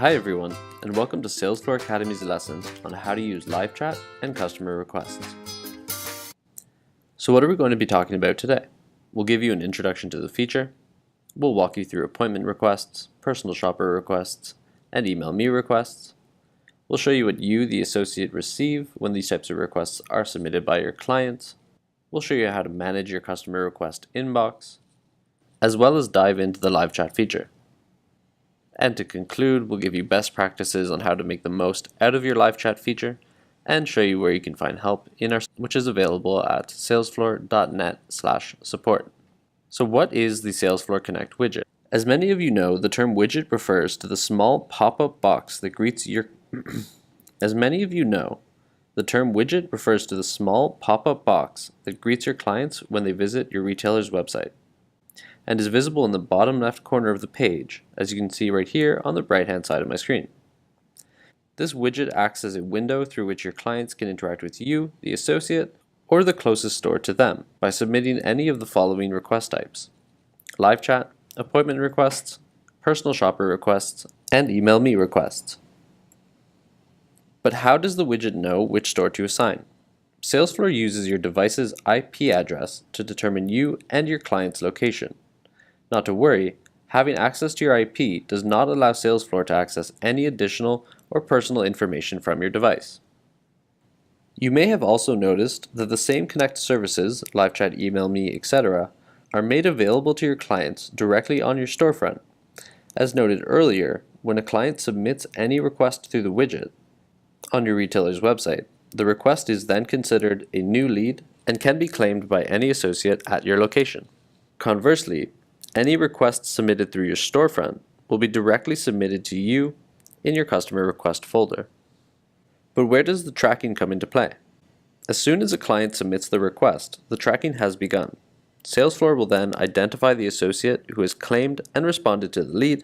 Hi everyone, and welcome to Salesfloor Academy's lessons on how to use live chat and customer requests. So what are we going to be talking about today? We'll give you an introduction to the feature, we'll walk you through appointment requests, personal shopper requests, and email me requests. We'll show you what you, the associate, receive when these types of requests are submitted by your clients. We'll show you how to manage your customer request inbox, as well as dive into the live chat feature. And to conclude, we'll give you best practices on how to make the most out of your live chat feature and show you where you can find help in our, which is available at salesfloor.net/support. So what is the Salesfloor Connect widget? As many of you know, the term widget refers to the small pop-up box that greets your As many of you know, the term widget refers to the small pop-up box that greets your clients when they visit your retailer's website, and is visible in the bottom left corner of the page, as you can see right here on the right hand side of my screen. This widget acts as a window through which your clients can interact with you, the associate, or the closest store to them by submitting any of the following request types: live chat, appointment requests, personal shopper requests, and email me requests. But how does the widget know which store to assign? Salesfloor uses your device's IP address to determine you and your client's location. Not to worry, having access to your IP does not allow Salesfloor to access any additional or personal information from your device. You may have also noticed that the same Connect services, live chat, email me, etc., are made available to your clients directly on your storefront. As noted earlier, when a client submits any request through the widget on your retailer's website, the request is then considered a new lead and can be claimed by any associate at your location. Conversely, any requests submitted through your storefront will be directly submitted to you in your customer request folder. But where does the tracking come into play? As soon as a client submits the request, the tracking has begun. Salesfloor will then identify the associate who has claimed and responded to the lead,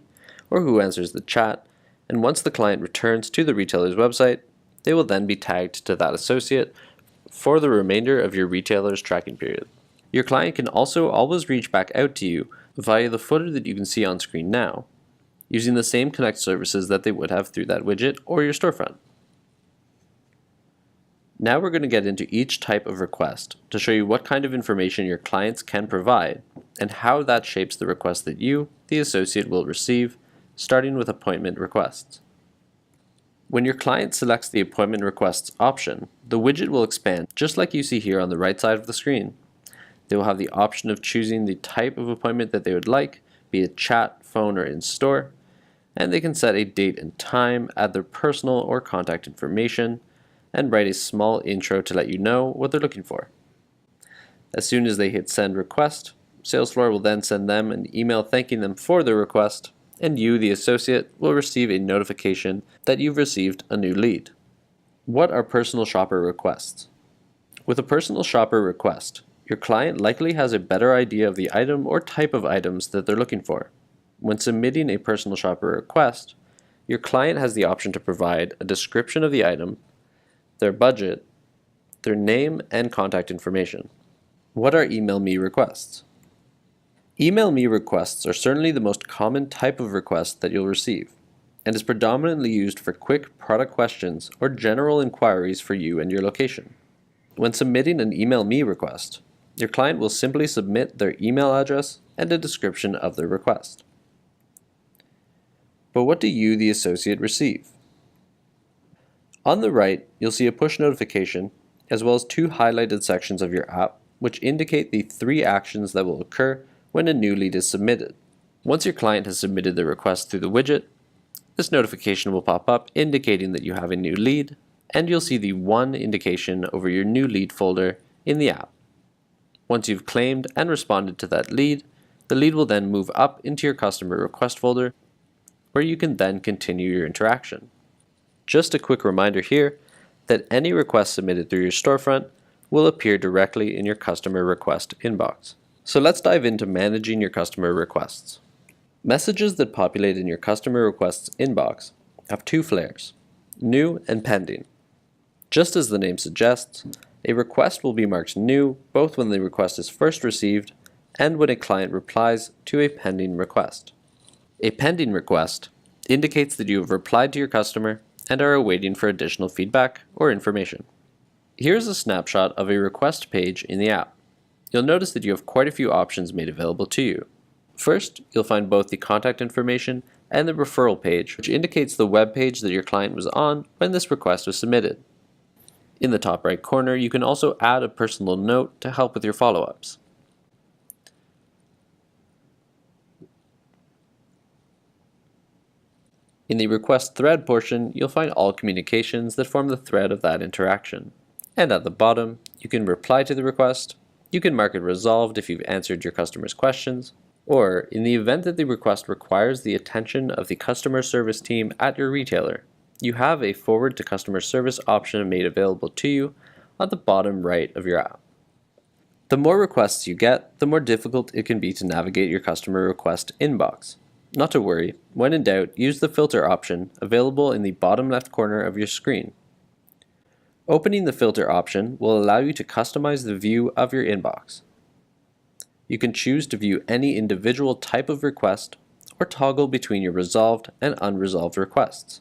or who answers the chat, and once the client returns to the retailer's website, they will then be tagged to that associate for the remainder of your retailer's tracking period. Your client can also always reach back out to you via the footer that you can see on screen now, using the same Connect services that they would have through that widget or your storefront. Now we're going to get into each type of request to show you what kind of information your clients can provide and how that shapes the request that you, the associate, will receive, starting with appointment requests. When your client selects the appointment requests option, the widget will expand just like you see here on the right side of the screen. They will have the option of choosing the type of appointment that they would like, be it chat, phone, or in-store, and they can set a date and time, add their personal or contact information, and write a small intro to let you know what they're looking for. As soon as they hit send request, Salesfloor will then send them an email thanking them for their request, and you, the associate, will receive a notification that you've received a new lead. What are personal shopper requests? With a personal shopper request, your client likely has a better idea of the item or type of items that they're looking for. When submitting a personal shopper request, your client has the option to provide a description of the item, their budget, their name, and contact information. What are email me requests? Email me requests are certainly the most common type of request that you'll receive, and is predominantly used for quick product questions or general inquiries for you and your location. When submitting an email me request, your client will simply submit their email address and a description of their request. But what do you, the associate, receive? On the right, you'll see a push notification as well as two highlighted sections of your app which indicate the 3 actions that will occur when a new lead is submitted. Once your client has submitted the request through the widget, this notification will pop up indicating that you have a new lead, and you'll see the 1 indication over your new lead folder in the app. Once you've claimed and responded to that lead, the lead will then move up into your customer request folder, where you can then continue your interaction. Just a quick reminder here that any request submitted through your storefront will appear directly in your customer request inbox. So let's dive into managing your customer requests. Messages that populate in your customer requests inbox have 2 flares, new and pending. Just as the name suggests, a request will be marked new both when the request is first received and when a client replies to a pending request. A pending request indicates that you have replied to your customer and are awaiting for additional feedback or information. Here's a snapshot of a request page in the app. You'll notice that you have quite a few options made available to you. First, you'll find both the contact information and the referral page, which indicates the web page that your client was on when this request was submitted. In the top right corner, you can also add a personal note to help with your follow-ups. In the request thread portion, you'll find all communications that form the thread of that interaction. And at the bottom, you can reply to the request, you can mark it resolved if you've answered your customer's questions, or in the event that the request requires the attention of the customer service team at your retailer, you have a forward to customer service option made available to you at the bottom right of your app. The more requests you get, the more difficult it can be to navigate your customer request inbox. Not to worry, when in doubt, use the filter option available in the bottom left corner of your screen. Opening the filter option will allow you to customize the view of your inbox. You can choose to view any individual type of request or toggle between your resolved and unresolved requests.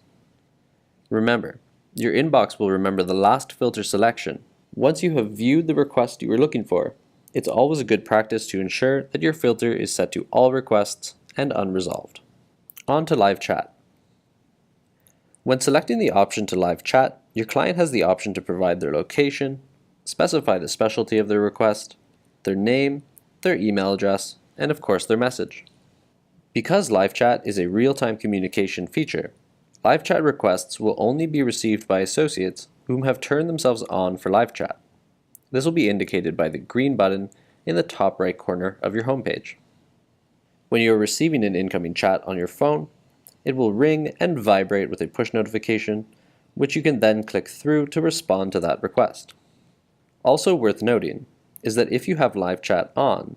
Remember, your inbox will remember the last filter selection. Once you have viewed the request you were looking for, it's always a good practice to ensure that your filter is set to all requests and unresolved. On to live chat. When selecting the option to live chat, your client has the option to provide their location, specify the specialty of their request, their name, their email address, and of course their message. Because live chat is a real-time communication feature, live chat requests will only be received by associates whom have turned themselves on for live chat. This will be indicated by the green button in the top right corner of your homepage. When you are receiving an incoming chat on your phone, it will ring and vibrate with a push notification, which you can then click through to respond to that request. Also worth noting is that if you have live chat on,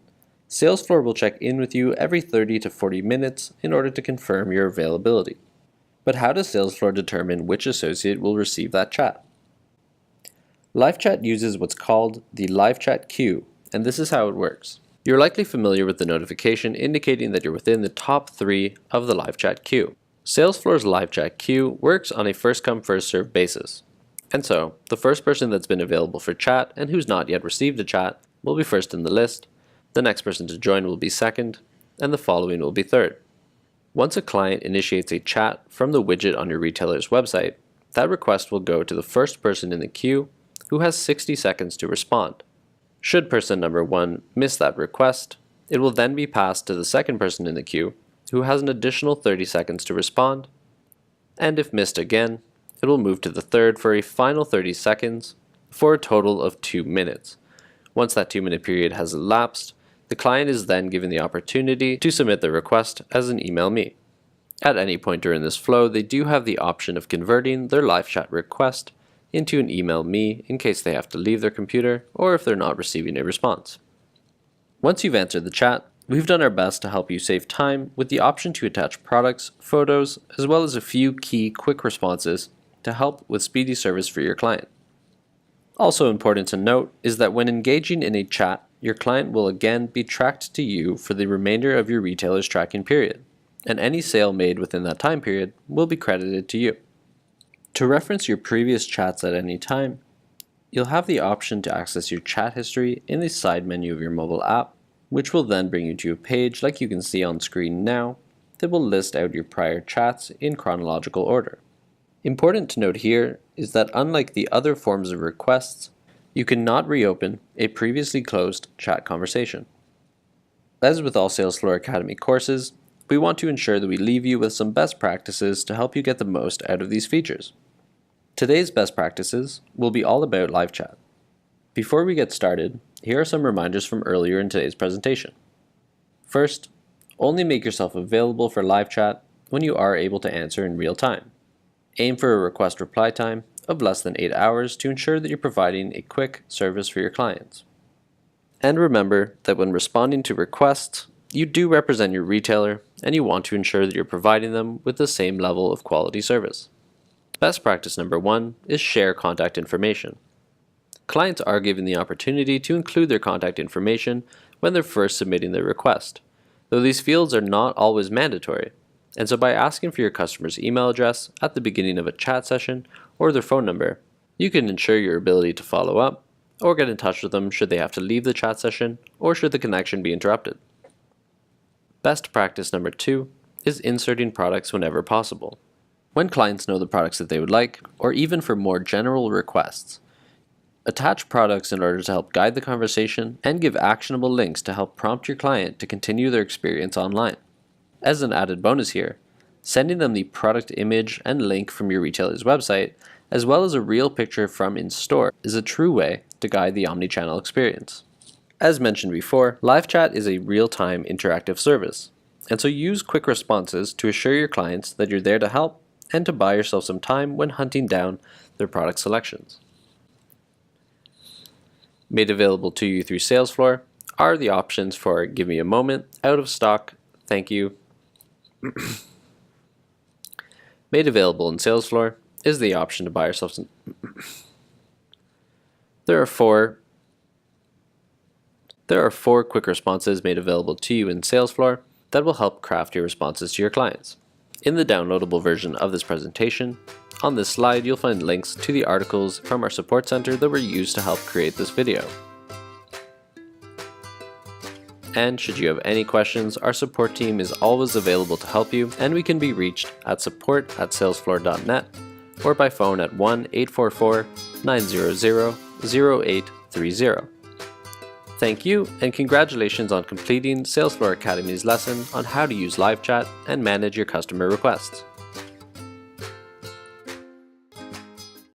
Salesfloor will check in with you every 30 to 40 minutes in order to confirm your availability. But how does Salesfloor determine which associate will receive that chat? Live chat uses what's called the live chat queue, and this is how it works. You're likely familiar with the notification indicating that you're within the top 3 of the live chat queue. Salesfloor's live chat queue works on a first-come, first-served basis. And so, the first person that's been available for chat and who's not yet received a chat will be first in the list, the next person to join will be second, and the following will be third. Once a client initiates a chat from the widget on your retailer's website, that request will go to the first person in the queue who has 60 seconds to respond. Should person number 1 miss that request, it will then be passed to the second person in the queue who has an additional 30 seconds to respond, and if missed again, it will move to the third for a final 30 seconds for a total of 2 minutes. Once that 2-minute period has elapsed, the client is then given the opportunity to submit the request as an email me. At any point during this flow, they do have the option of converting their live chat request into an email me in case they have to leave their computer or if they're not receiving a response. Once you've answered the chat, we've done our best to help you save time with the option to attach products, photos, as well as a few key quick responses to help with speedy service for your client. Also important to note is that when engaging in a chat, your client will again be tracked to you for the remainder of your retailer's tracking period, and any sale made within that time period will be credited to you. To reference your previous chats at any time, you'll have the option to access your chat history in the side menu of your mobile app, which will then bring you to a page like you can see on screen now that will list out your prior chats in chronological order. Important to note here is that unlike the other forms of requests, you cannot reopen a previously closed chat conversation. As with all Salesfloor Academy courses, we want to ensure that we leave you with some best practices to help you get the most out of these features. Today's best practices will be all about live chat. Before we get started, here are some reminders from earlier in today's presentation. First, only make yourself available for live chat when you are able to answer in real time. Aim for a request reply time of less than 8 hours to ensure that you're providing a quick service for your clients. And remember that when responding to requests, you do represent your retailer and you want to ensure that you're providing them with the same level of quality service. Best practice number 1 is share contact information. Clients are given the opportunity to include their contact information when they're first submitting their request, though these fields are not always mandatory, And so by asking for your customer's email address at the beginning of a chat session or their phone number, you can ensure your ability to follow up or get in touch with them should they have to leave the chat session or should the connection be interrupted. Best practice number 2 is inserting products whenever possible. When clients know the products that they would like, or even for more general requests, attach products in order to help guide the conversation and give actionable links to help prompt your client to continue their experience online. As an added bonus here, sending them the product image and link from your retailer's website, as well as a real picture from in-store, is a true way to guide the omnichannel experience. As mentioned before, live chat is a real-time interactive service, and so use quick responses to assure your clients that you're there to help and to buy yourself some time when hunting down their product selections. Made available to you through Salesfloor are the options for give me a moment, out of stock, thank you. Made available in Salesfloor is the option to buy yourself some. There are four quick responses made available to you in Salesfloor that will help craft your responses to your clients. In the downloadable version of this presentation, on this slide you'll find links to the articles from our support center that were used to help create this video. And should you have any questions, our support team is always available to help you, and we can be reached at support@salesfloor.net or by phone at 1-844-900-0830. Thank you, and congratulations on completing Salesfloor Academy's lesson on how to use live chat and manage your customer requests.